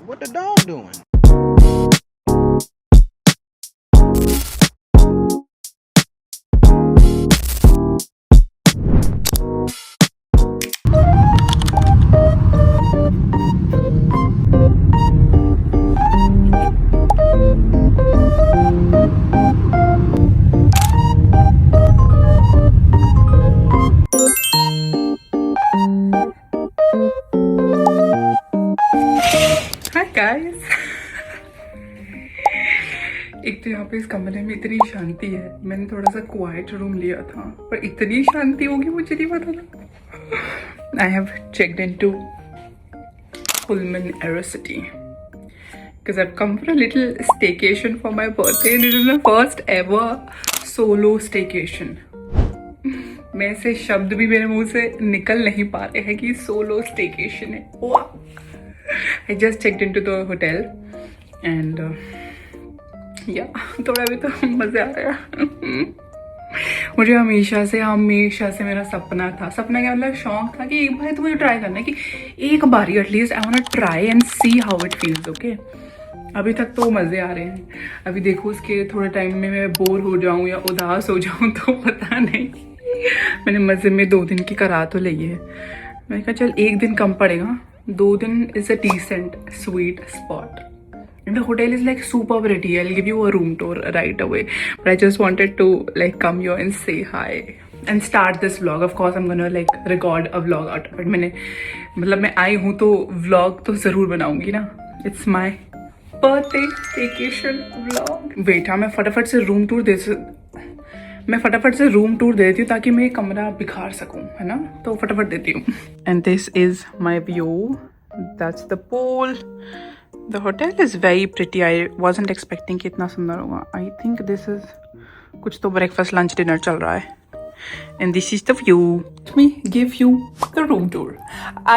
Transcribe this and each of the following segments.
What the dog doing? Hi guys. एक तो यहाँ पे इस कमरे में इतनी शांति है, मैंने थोड़ा सा क्वाइट रूम लिया था पर इतनी शांति होगी मुझे नहीं पता था। I have checked into Pullman Aerocity because I've come for a little staycation for my birthday. This is my first ever solo staycation. मैं ऐसे शब्द भी मेरे मुंह से निकल नहीं पा रहे हैं कि सोलो स्टेकेशन है। I just checked into the hotel and थोड़ा भी तो मजे आ रहे हैं। मुझे हमेशा से मेरा सपना क्या मतलब शौक था कि एक बार तो मुझे ट्राई करना है कि एक बार at least I want to try and see how it feels. Okay, अभी तक तो मज़े आ रहे हैं। अभी देखो उसके थोड़े टाइम में मैं बोर हो जाऊं या उदास हो जाऊं तो पता नहीं। मैंने मज़े में 2 दिन की करा तो ली है। मैंने कहा चल 1 दिन कम पड़ेगा, 2 दिन is a decent sweet spot. And the hotel is like super pretty. I'll give you a room tour right away. But I just wanted to like come here and say hi and start this vlog. Of course, I'm gonna like record a vlog out of it. मैं आई हूँ तो vlog तो जरूर बनाऊंगी ना. It's my birthday vacation vlog. Wait, हाँ मैं फटाफट से रूम टूर देती हूँ ताकि मैं कमरा बिखार सकूँ, है ना? तो फटाफट देती हूँ. And this is my view. That's the pool. The hotel is very pretty. I wasn't expecting कि इतना सुंदर होगा. I think this is कुछ तो breakfast, lunch, dinner चल रहा है. And this is the view. Let me give you the room tour.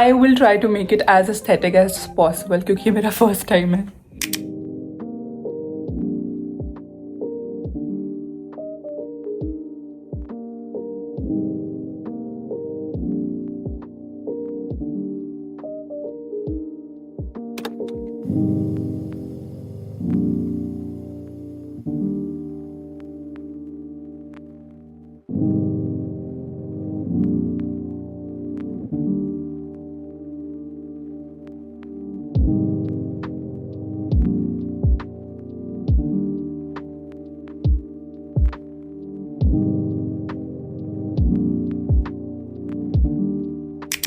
I will try to make it as aesthetic as possible क्योंकि ये मेरा first time है.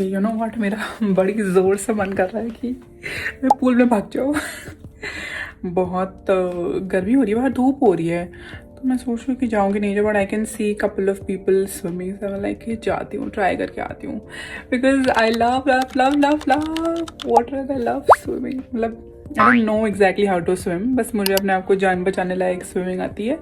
You know what, मेरा बड़ी ज़ोर से मन कर रहा है कि मैं पूल में भाग जाऊँ। बहुत गर्मी हो रही है, बाहर धूप हो रही है, तो मैं सोच रही हूँ कि जाऊँगी नहीं, but I can see couple of people swimming, so मैं लाइक जाती हूँ, ट्राई करके आती हूँ, because I love love love love love water. I love swimming, मतलब I don't know exactly how to swim, बस मुझे अपने आप को जान बचाने लायक स्विमिंग आती है,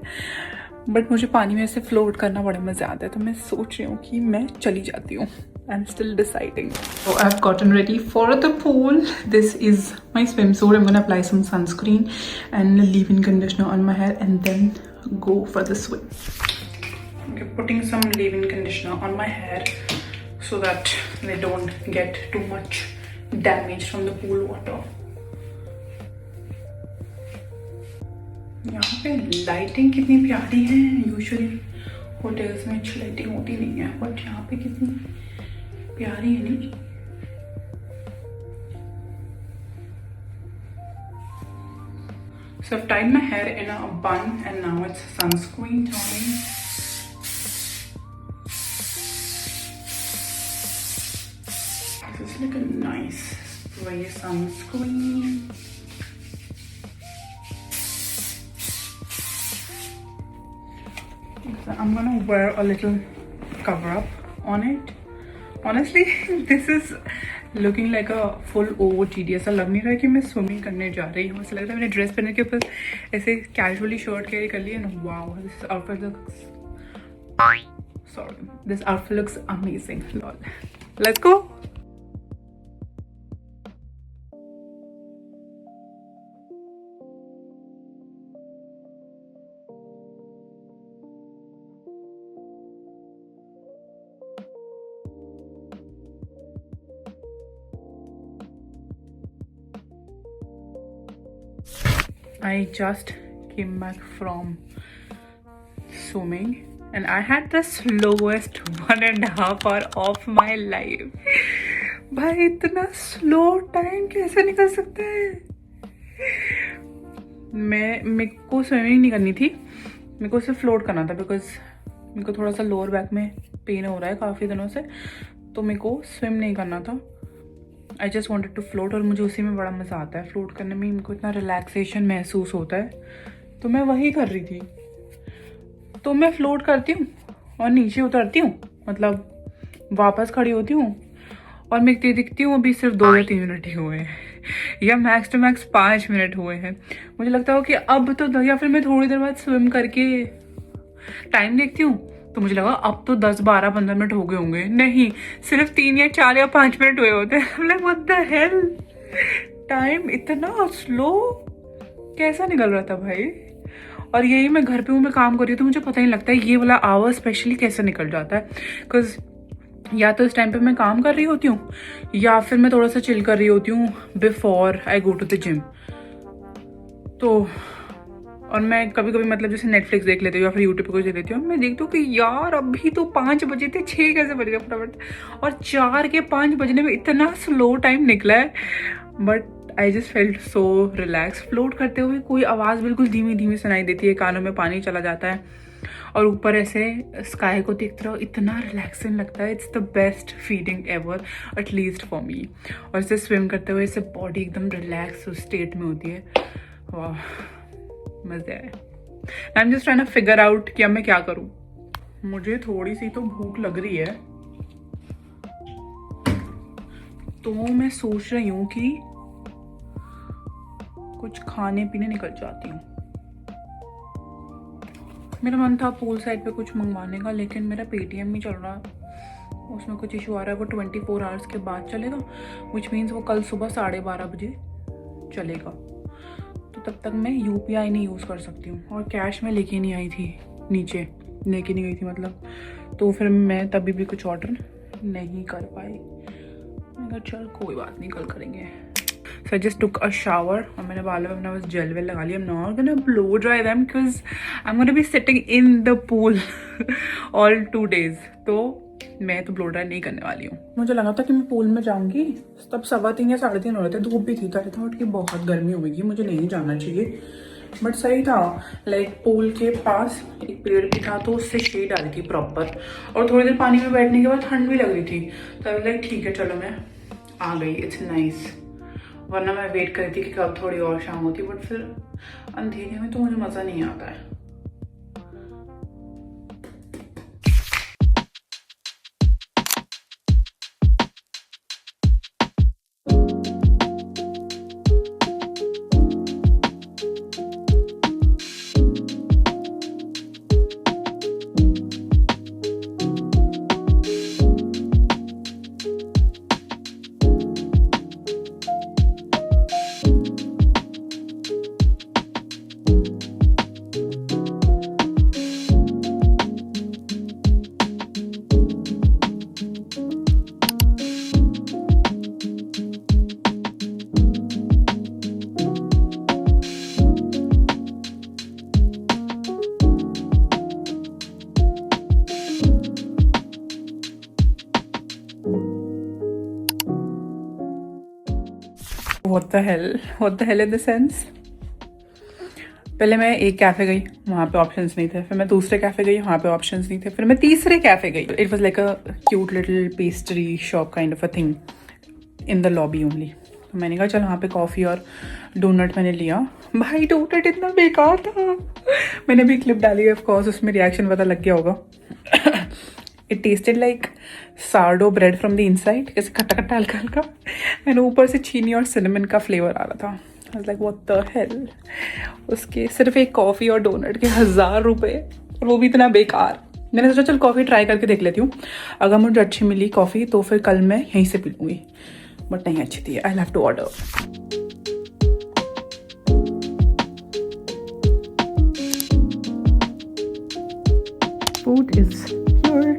बट मुझे पानी में ऐसे फ्लोट करना बड़ा मज़ा आता है, तो मैं सोच रही हूँ कि मैं चली जाती हूँ. I'm still deciding. So I've gotten ready for the pool. This is my swimsuit. I'm gonna apply some sunscreen and leave-in conditioner on my hair and then go for the swim. Okay, putting some leave-in conditioner on my hair so that they don't get too much damage from the pool water. यहाँ पे lighting कितनी प्यारी है. Usually hotels में अच्छी lighting होती नहीं है, बट यहाँ पे कितनी प्यारी है नहीं. So I've tied my hair in a bun and now it's sunscreen time. This is like a nice spray sunscreen. So I'm gonna wear a little cover up on it. Honestly, this is looking like a full OOTD. ऐसा लग नहीं रहा है कि मैं swimming करने जा रही हूँ. ऐसा लग रहा है मैंने ड्रेस पहनने के ऊपर ऐसे कैजुअली शर्ट कैरी कर ली है. Wow, this outfit looks amazing. Let's go. I just came back from swimming and I had the slowest 1.5 hour of my life. भाई इतना स्लो टाइम कैसे निकल सकता है? मेरे को स्विमिंग नहीं करनी थी, मेरे को सिर्फ फ्लोट करना था बिकॉज मेरे को थोड़ा सा लोअर बैक में पेन हो रहा है काफ़ी दिनों से, तो मेरे को स्विम नहीं करना था. I just wanted to float और मुझे उसी में बड़ा मज़ा आता है. फ्लोट करने में मेरे को इतना रिलैक्सेशन महसूस होता है, तो मैं वही कर रही थी. तो मैं फ्लोट करती हूँ और नीचे उतरती हूँ, मतलब वापस खड़ी होती हूँ और मैं दिखती हूँ अभी सिर्फ 2 या 3 मिनट ही हुए हैं या मैक्स टू मैक्स 5 मिनट हुए हैं. मुझे लगता हो कि अब तो, या फिर मैं थोड़ी देर बाद स्विम करके टाइम देखती हूँ तो मुझे लगा अब तो 10, 12, 15 मिनट हो गए होंगे. नहीं, सिर्फ 3 या 4 या 5 मिनट हुए होते हैं. Like what the hell, time इतना स्लो कैसा निकल रहा था भाई. और यही मैं घर पे हूँ, मैं काम कर रही हूँ, तो मुझे पता ही नहीं लगता है ये वाला आवर स्पेशली कैसे निकल जाता है. बिकॉज या तो इस टाइम पे मैं काम कर रही होती हूँ या फिर मैं थोड़ा सा चिल कर रही होती हूँ before I go to the gym. तो और मैं कभी कभी मतलब जैसे नेटफ्लिक्स देख लेती हूँ या फिर यूट्यूब पे कुछ देख लेती हूँ, मैं देखती हूँ कि यार अभी तो 5 बजे थे, 6 कैसे बज गए फटाफट, और 4 के 5 बजने में इतना स्लो टाइम निकला है. But I just felt so relax. Float करते हुए कोई आवाज़ बिल्कुल धीमी धीमी सुनाई देती है, कानों में पानी चला जाता है और ऊपर ऐसे स्काई को देखते रहो, इतना रिलैक्सिंग लगता है. It's the best feeling ever, at least for me. और इसे स्विम करते हुए इससे बॉडी एकदम रिलैक्स स्टेट में होती है. वाह, मज़े आए. I am just trying to figure out कि अब मैं क्या करूँ. मुझे थोड़ी सी तो भूख लग रही है, तो मैं सोच रही हूँ कि कुछ खाने पीने निकल जाती हूँ. मेरा मन था पूल साइड पे कुछ मंगवाने का, लेकिन मेरा पेटीएम नहीं चल रहा, उसमें कुछ इशू आ रहा है. वो 24 आवर्स के बाद चलेगा, विच मीन्स वो कल सुबह 12:30 बजे चलेगा. तो तब तक मैं यूपीआई नहीं यूज़ कर सकती हूँ, और कैश में लेके नहीं आई थी, नीचे लेके नहीं गई थी मतलब. तो फिर मैं तभी भी कुछ ऑर्डर नहीं कर पाई. मैं कहा चल कोई बात नहीं, कल करेंगे. So I just took a shower और मैंने बालों में अपना बस जेल वेल लगा लिया. I'm not gonna blow dry them because I'm gonna be sitting in the pool all 2 days. तो मैं तो ब्लो ड्राई नहीं करने वाली हूँ. मुझे लगा था कि मैं पूल में जाऊंगी, तब 3:15 या 3:30 हो रहे थे, धूप भी थी, तो आई थॉट कि बहुत गर्मी होगी, मुझे नहीं जाना चाहिए. बट सही था, लाइक पूल के पास एक पेड़ भी था, तो उससे शेड आ रही थी प्रॉपर, और थोड़ी देर पानी में बैठने के बाद ठंड भी लग रही थी. तो लाइक ठीक है चलो मैं आ गई. It's nice. वरना मैं वेट कर रही थी कि कब थोड़ी और शाम होती, बट फिर अंधेरे में तो मुझे मज़ा नहीं आता है. What the hell in the sense? पहले मैं एक कैफ़े गई, वहाँ पे ऑप्शंस नहीं थे. फिर मैं दूसरे कैफ़े गई, वहाँ पे ऑप्शंस नहीं थे. फिर मैं तीसरे कैफ़े गई. It was like a cute little pastry shop kind of a thing in the lobby only. तो मैंने कहा चल वहाँ पे कॉफ़ी और डोनट मैंने लिया. भाई डोनट इतना बेकार था. मैंने भी क्लिप डाली है ऑफकोर्स, उसमें रिएक्शन पता लग गया होगा. It tasted like sourdough bread from the inside, कैसे खट्टा खट्टा हल्का हल्का, एंड ऊपर से चीनी और सिनेमन का फ्लेवर आ रहा था. I was like what the hell. उसके सिर्फ एक कॉफ़ी और डोनट के 1000 रुपये, और वो भी इतना बेकार. मैंने सोचा चल कॉफ़ी ट्राई करके देख लेती हूँ, अगर मुझे अच्छी मिली कॉफ़ी तो फिर कल मैं यहीं से पी लूँगी. बट नहीं अच्छी थी. I have to order. Food is here.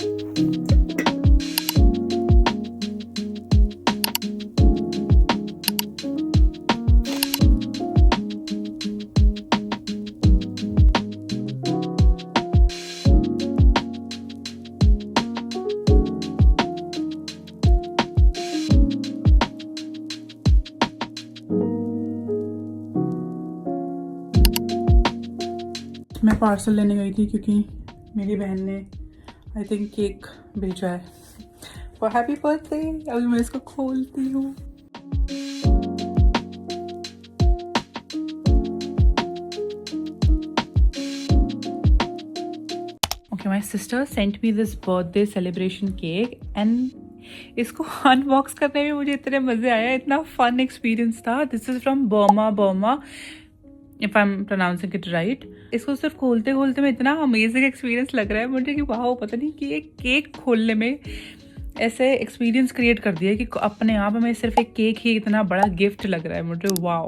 मैं पार्सल लेने गई थी क्योंकि मेरी बहन ने आई थिंक केक भेजा है फॉर हैप्पी बर्थडे। अभी मैं इसको खोलती हूँ। Okay, my sister sent me this birthday celebration cake and इसको अनबॉक्स करने में मुझे इतने मज़े आया, इतना फन एक्सपीरियंस था। This is from Burma if I am pronouncing it right. इसको सिर्फ खोलते खोलते में इतना अमेजिंग एक्सपीरियंस लग रहा है मुझे कि वाह, पता नहीं कि एक केक खोलने में ऐसे एक्सपीरियंस क्रिएट कर दिया कि अपने आप में सिर्फ एक केक ही इतना बड़ा गिफ्ट लग रहा है मुझे। वाह,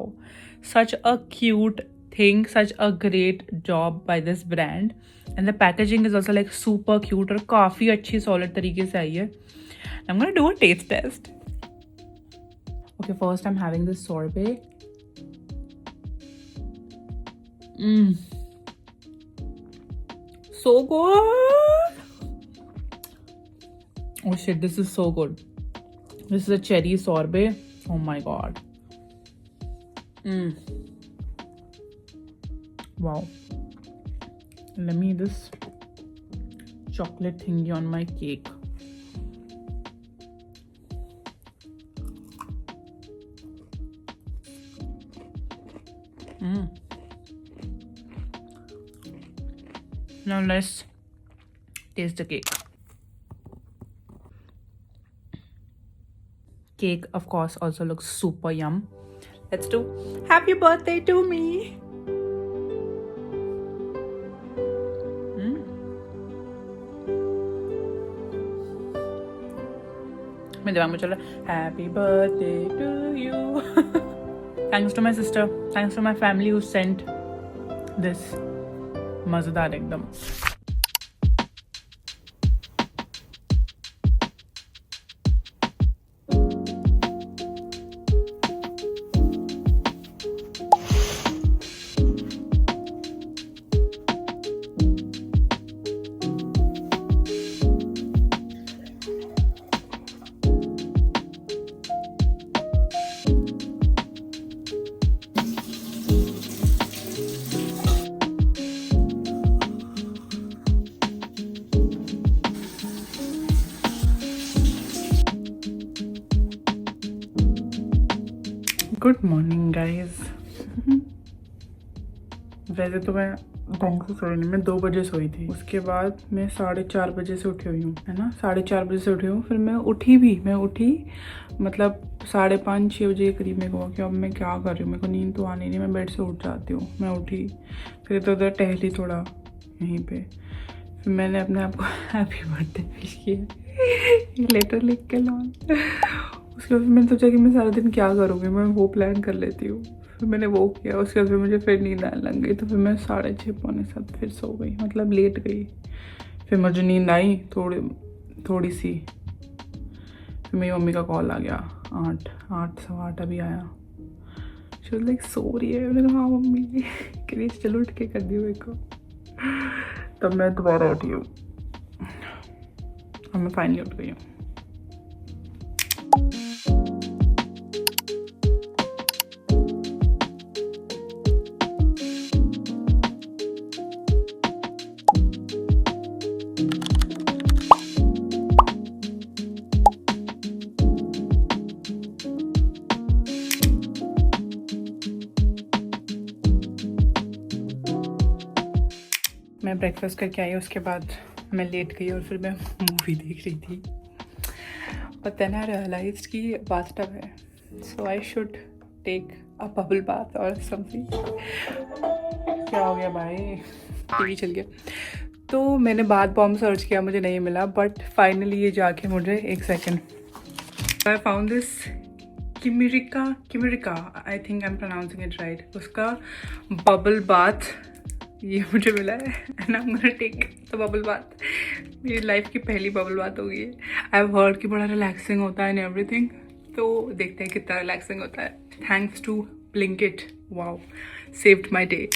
such a cute thing, such a great job by this brand and the packaging is also like super cute और काफ़ी अच्छी सॉलिड तरीके से आई है। I'm gonna do a taste test. Okay, first I'm having this sorbet. So good. Oh shit, this is so good. This is a cherry sorbet. Oh my god. Wow. Let me eat this chocolate thingy on my cake. Now let's taste the cake. Cake, of course, also looks super yum. Let's do happy birthday to me. मेरे दिमाग में चला happy birthday to you. Thanks to my sister. Thanks to my family who sent this. मज़ेदार एकदम। Good morning guys. वैसे तो मैं ढंग से सोई नहीं, मैं 2 बजे सोई थी। उसके बाद मैं 4:30 बजे से उठी हुई हूँ, है ना, 4:30 बजे से उठी हूँ। फिर मैं उठी मतलब 5:30-6 बजे के करीब में हुआ कि अब मैं क्या कर रही हूँ, मेरे को नींद तो आनी नहीं, मैं बेड से उठ जाती हूँ। मैं उठी, फिर तो उधर टहली थोड़ा यहीं पे, फिर मैंने अपने आप को हैप्पी बर्थडे विश किया, लेटर लिख के लॉन। उसके बाद मैंने सोचा कि मैं सारा दिन क्या करूँगी, मैं वो प्लान कर लेती हूँ। फिर मैंने वो किया, उसके बाद फिर मुझे फिर नींद आने लग गई, तो फिर मैं 6:30-6:45 फिर सो गई, मतलब लेट गई। फिर मुझे नींद आई थोड़ी सी, फिर मेरी मम्मी का कॉल आ गया 8-8:15 अभी आया। शी वाज लाइक सो रही है, मैंने कहा हाँ मम्मी, करिए चलो उठ के कर दी मेरे को। तब मैं दोबारा उठी हूँ और मैं फाइनली उठ गई हूँ। मैं ब्रेकफास्ट करके आई, उसके बाद मैं लेट गई और फिर मैं मूवी देख रही थी। और देन आई रियलाइज्ड कि बाथटब है, so I should take a bubble bath और समथिंग। क्या हो गया भाई, टीवी चल गया। तो मैंने बाथ बॉम्ब सर्च किया, मुझे नहीं मिला, बट फाइनली ये जाके मुझे 1 second I found this Kimirica, I think I am pronouncing it right. उसका बबल बाथ ये मुझे मिला है and I am gonna take the bubble bath. मेरी लाइफ की पहली बबल बाथ होगी। आई हैव हर्ड कि बड़ा रिलैक्सिंग होता है एंड एवरीथिंग, तो देखते हैं कितना रिलैक्सिंग होता है। Thanks to Blinkit, wow, saved my day.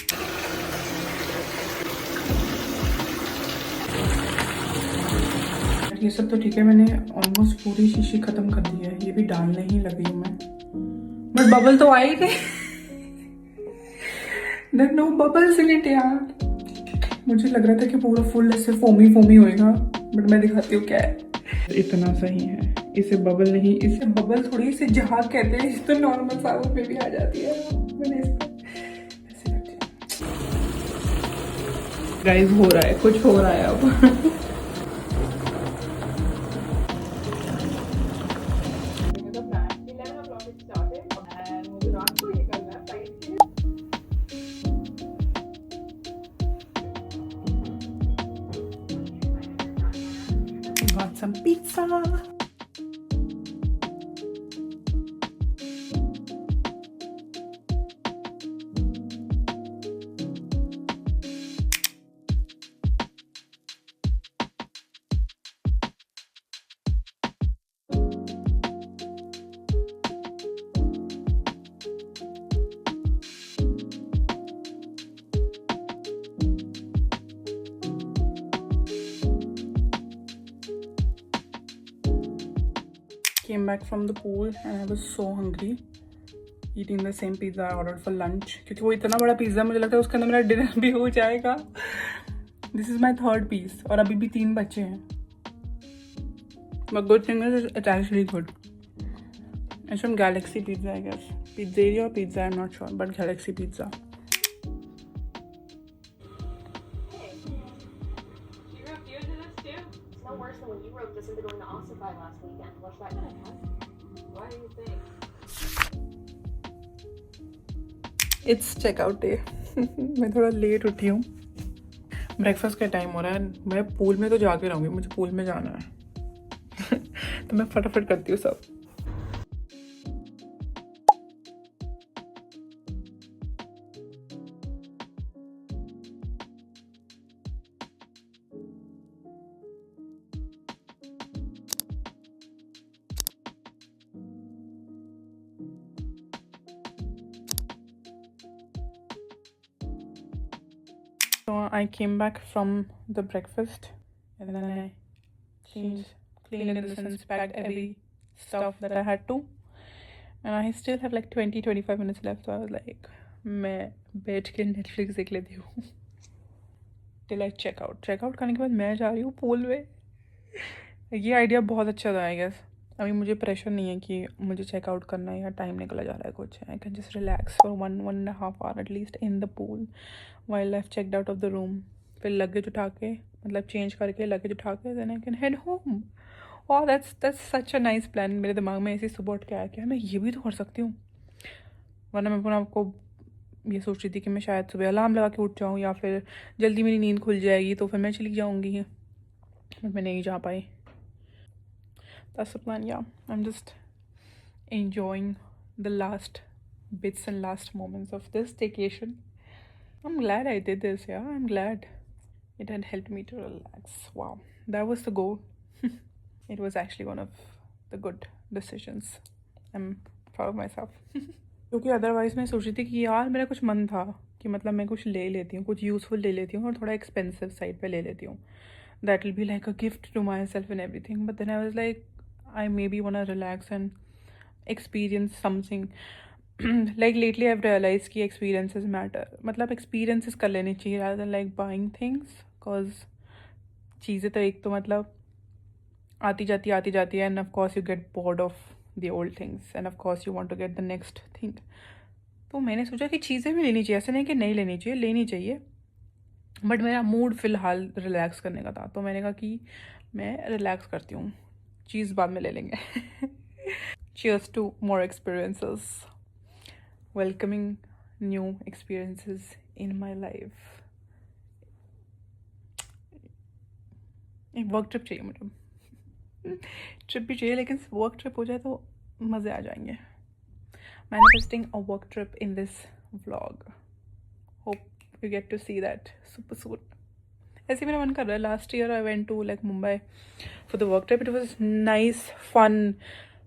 ये सब तो ठीक है, मैंने ऑलमोस्ट पूरी शीशी खत्म कर दी है, ये भी डालने ही लगी हूँ मैं, बट बबल तो आई नहीं। There are no bubbles in it यार। मुझे लग रहा था कि पूरा फुल ऐसे फोमी फोमी होएगा, बट मैं दिखाती हूँ क्या है। इतना सही है, इसे बबल नहीं, इसे बबल थोड़ी, इसे जहाज कहते हैं। इस तो नॉर्मल साबुन में भी आ जाती है। मैंने इसको ऐसे रख दिया। गाइस हो रहा है, कुछ हो रहा है अब। Got some pizza. Came back from the pool and I was so hungry. Eating the same pizza I ordered for lunch. क्योंकि वो इतना बड़ा पिज़्ज़ा, मुझे लगता है उसके अंदर मेरा डिनर भी हो जाएगा. This is my third piece और अभी भी 3 बचे हैं. But good thing is it's actually good. It's from Galaxy Pizza, I guess. Pizzeria or pizza, I'm not sure, but Galaxy Pizza. No worse than when you roped us into going to Ossify last weekend. What's that gonna happen? Why do you think? It's checkout day. मैं थोड़ा late उठी हूँ. Breakfast का time हो रहा है. मैं pool में तो जाके रहूँगी, मुझे पूल में जाना है. तो मैं फटाफट करती हूँ सब. So I came back from the breakfast and then I cleaned in the sense, packed every stuff that I had to, and I still have like 20-25 minutes left. So I was like, मैं बैठ के Netflix देख लेती हूँ till I check out. Check out करने के बाद मैं जा रही हूँ पूल में. ये आइडिया बहुत अच्छा था आई गेस. अभी मुझे प्रेशर नहीं है कि मुझे चेकआउट करना है या टाइम निकला जा रहा है कुछ. I can just relax for 1.5 hour at least in the pool while I've checked out of the room. फिर लगेज उठा के, मतलब चेंज करके लगेज उठा के then I can head home. Wow, that's such a nice plan. मेरे दिमाग में ऐसे सुबह उठ के आया कि मैं ये भी तो कर सकती हूँ. वरना मैं पुनः आपको ये सोच रही थी कि मैं शायद सुबह अलार्म लगा के उठ जाऊँ या फिर जल्दी मेरी नींद खुल जाएगी तो फिर मैं चली जाऊँगी, बट मैं नहीं जा पाई. That's the plan. Yeah, I'm just enjoying the last bits and last moments of this vacation. I'm glad I did this. Yeah, I'm glad it had helped me to relax. Wow, that was the goal. It was actually one of the good decisions. I'm proud of myself. क्योंकि otherwise मैं सोच रही थी कि यार मेरा कुछ मन था कि मतलब मैं कुछ ले लेती हूँ, कुछ यूज़फुल ले लेती हूँ और थोड़ा एक्सपेंसिव साइड पे ले लेती हूँ. That will be like a gift to myself and everything. But then I was like, I maybe want to relax and experience something. Like lately I've realized कि experiences matter. मतलब experiences कर लेनी चाहिए rather than like buying things. Cause चीज़ें तो एक तो मतलब आती जाती है, and of course you get bored of the old things and of course you want to get the next thing. तो मैंने सोचा कि चीज़ें भी लेनी चाहिए, ऐसा नहीं कि नहीं लेनी चाहिए, लेनी चाहिए. बट मेरा मूड फ़िलहाल रिलैक्स करने का था, तो मैंने कहा कि मैं रिलैक्स करती हूँ, चीज़ बाद में ले लेंगे. Cheers to more experiences. Welcoming new experiences in my life. एक वर्क ट्रिप चाहिए मुझे. ट्रिप भी चाहिए लेकिन वर्क ट्रिप हो जाए तो मज़े आ जाएंगे. Manifesting a work trip in this vlog. Hope you get to see that super soon. ऐसे मेरा मन कर रहा है. Last year I went to like Mumbai for the work trip. It was nice, fun,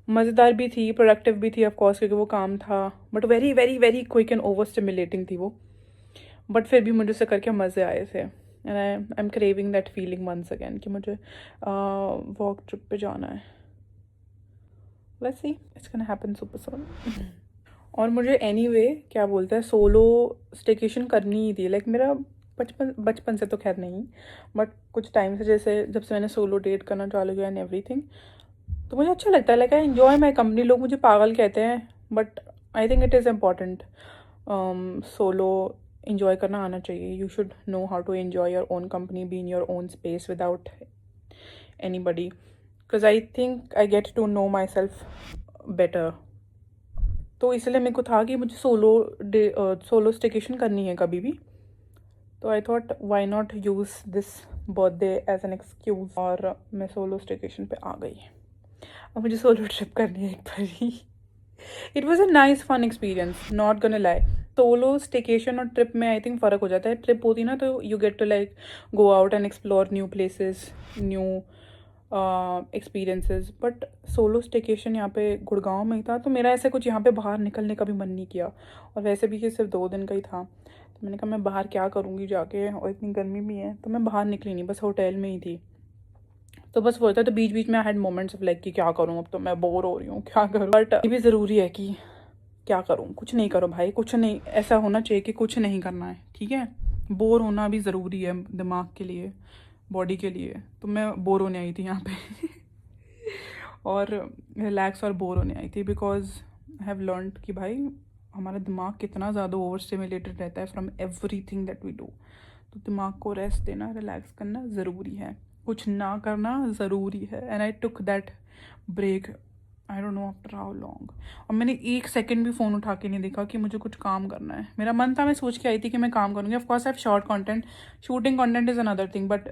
मज़ेदार भी थी, प्रोडक्टिव भी थी ऑफकोर्स क्योंकि वो काम था, but very very very quick and over stimulating थी वो. बट फिर भी मुझे उससे करके मज़े आए थे. And I am craving that feeling once again कि मुझे वर्क ट्रिप पे जाना है. Let's see, it's gonna happen super soon. और मुझे एनीवे क्या बोलते हैं, सोलो स्टेकेशन करनी ही थी. लाइक मेरा बचपन से तो खैर नहीं, बट कुछ टाइम से, जैसे जब से मैंने सोलो डेट करना चालू किया एंड एवरीथिंग, तो मुझे अच्छा लगता है। Like I enjoy my company. लोग मुझे पागल कहते हैं, but I think it is important. Solo enjoy करना आना चाहिए। You should know how to enjoy your own company, be in your own space without anybody, because I think I get to know myself better. तो इसलिए मेरे को था कि मुझे सोलो स्टेकेशन करनी है कभी भी। तो I thought why not use this birthday as an excuse, और मैं सोलो स्टेकेशन पे आ गई। अब मुझे सोलो ट्रिप करनी है एक बार ही। It was a nice fun experience, not gonna lie. Solo staycation और ट्रिप में आई थिंक फ़र्क हो जाता है। ट्रिप होती ना तो you get to like go out and explore new places, new experiences. But solo staycation यहाँ पे गुड़गांव में ही था, तो मेरा ऐसे कुछ यहाँ पे बाहर निकलने का भी मन नहीं किया। और वैसे भी ये सिर्फ 2 दिन का ही था, तो मैंने कहा मैं बाहर क्या करूँगी जाके, और इतनी गर्मी भी है, तो मैं बाहर निकली नहीं, बस होटल में ही थी। तो बस वो था। तो बीच बीच में I had moments of like कि क्या करूँ, अब तो मैं बोर हो रही हूँ, क्या करूँ। बट ये भी ज़रूरी है कि क्या करूँ, कुछ नहीं करो भाई, कुछ नहीं, ऐसा होना चाहिए कि कुछ नहीं करना है, ठीक है। बोर होना भी ज़रूरी है दिमाग के लिए, बॉडी के लिए। तो मैं बोर होने आई थी यहाँ पे और रिलैक्स और बोर होने आई थी, बिकॉज आई हैव लर्नड कि भाई हमारा दिमाग कितना ज़्यादा ओवर स्टिमुलेटेड रहता है from everything that we do. तो दिमाग को रेस्ट देना, रिलैक्स करना ज़रूरी है, कुछ ना करना ज़रूरी है। And I took that break, I don't know after how long. और मैंने 1 सेकंड भी फ़ोन उठा के नहीं देखा कि मुझे कुछ काम करना है। मेरा मन था, मैं सोच के आई थी कि मैं काम करूँगी। Of course I have short content, shooting content is another thing, but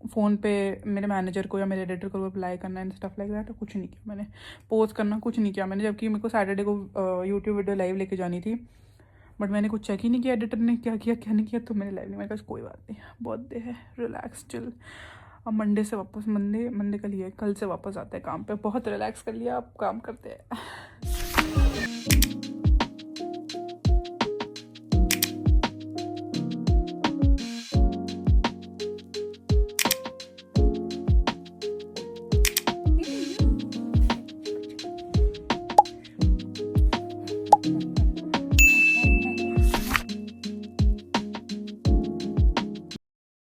phone पे मेरे मैनेजर को या मेरे एडिटर को अप्लाई करना एंड स्टफ लाइक दैट, तो कुछ नहीं किया मैंने। पोस्ट करना कुछ नहीं किया मैंने, जबकि मेरे को सैटरडे को यूट्यूब वीडियो लाइव लेके जानी थी, बट मैंने कुछ चेक ही नहीं किया एडिटर ने क्या किया क्या नहीं किया। तो मैंने लाइव नहीं, मैंने कहा कोई बात नहीं, बर्थडे है, रिलैक्स चिल। अब मंडे से वापस, मंडे कल ही है, कल से वापस आते हैं काम पे। बहुत रिलैक्स कर लिया, अब काम करते हैं।